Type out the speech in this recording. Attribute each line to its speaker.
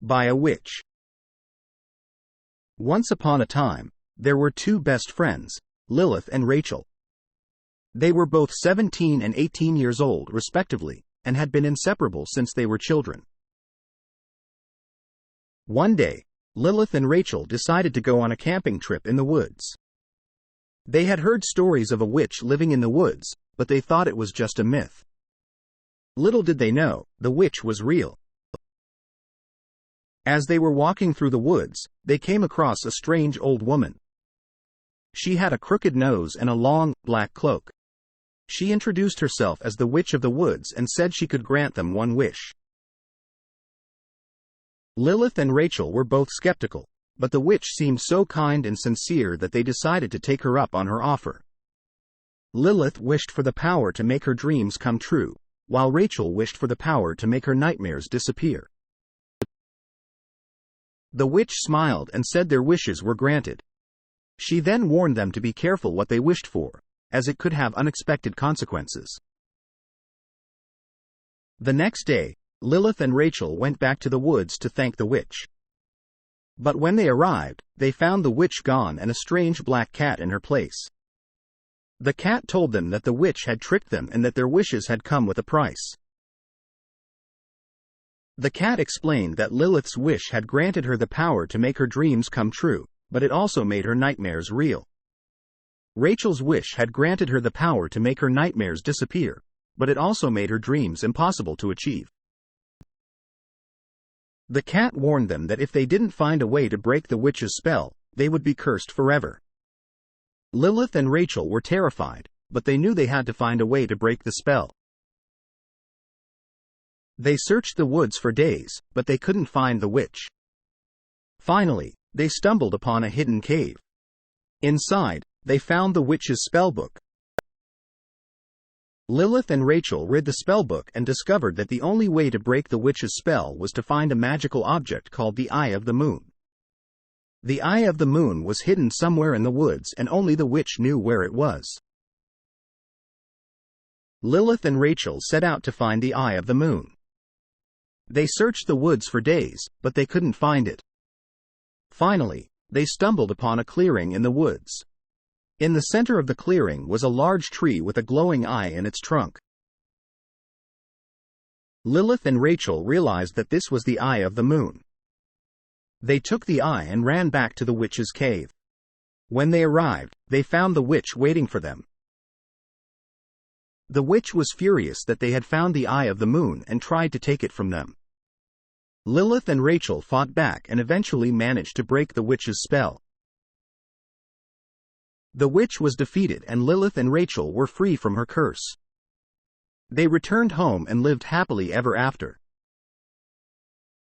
Speaker 1: by a witch. Once upon a time, there were two best friends, Lilith and Rachel. They were both 17 and 18 years old, respectively, and had been inseparable since they were children. One day, Lilith and Rachel decided to go on a camping trip in the woods. They had heard stories of a witch living in the woods, but they thought it was just a myth. Little did they know, the witch was real. As they were walking through the woods, they came across a strange old woman. She had a crooked nose and a long, black cloak. She introduced herself as the Witch of the Woods and said she could grant them one wish. Lilith and Rachel were both skeptical, but the witch seemed so kind and sincere that they decided to take her up on her offer. Lilith wished for the power to make her dreams come true, while Rachel wished for the power to make her nightmares disappear. The witch smiled and said their wishes were granted. She then warned them to be careful what they wished for, as it could have unexpected consequences. The next day, Lilith and Rachel went back to the woods to thank the witch. But when they arrived, they found the witch gone and a strange black cat in her place. The cat told them that the witch had tricked them and that their wishes had come with a price. The cat explained that Lilith's wish had granted her the power to make her dreams come true, but it also made her nightmares real. Rachel's wish had granted her the power to make her nightmares disappear, but it also made her dreams impossible to achieve. The cat warned them that if they didn't find a way to break the witch's spell, they would be cursed forever. Lilith and Rachel were terrified, but they knew they had to find a way to break the spell. They searched the woods for days, but they couldn't find the witch. Finally, they stumbled upon a hidden cave. Inside, they found the witch's spellbook. Lilith and Rachel read the spellbook and discovered that the only way to break the witch's spell was to find a magical object called the Eye of the Moon. The Eye of the Moon was hidden somewhere in the woods and only the witch knew where it was. Lilith and Rachel set out to find the Eye of the Moon. They searched the woods for days, but they couldn't find it. Finally, they stumbled upon a clearing in the woods. In the center of the clearing was a large tree with a glowing eye in its trunk. Lilith and Rachel realized that this was the Eye of the Moon. They took the eye and ran back to the witch's cave. When they arrived, they found the witch waiting for them. The witch was furious that they had found the Eye of the Moon and tried to take it from them. Lilith and Rachel fought back and eventually managed to break the witch's spell. The witch was defeated and Lilith and Rachel were free from her curse. They returned home and lived happily ever after.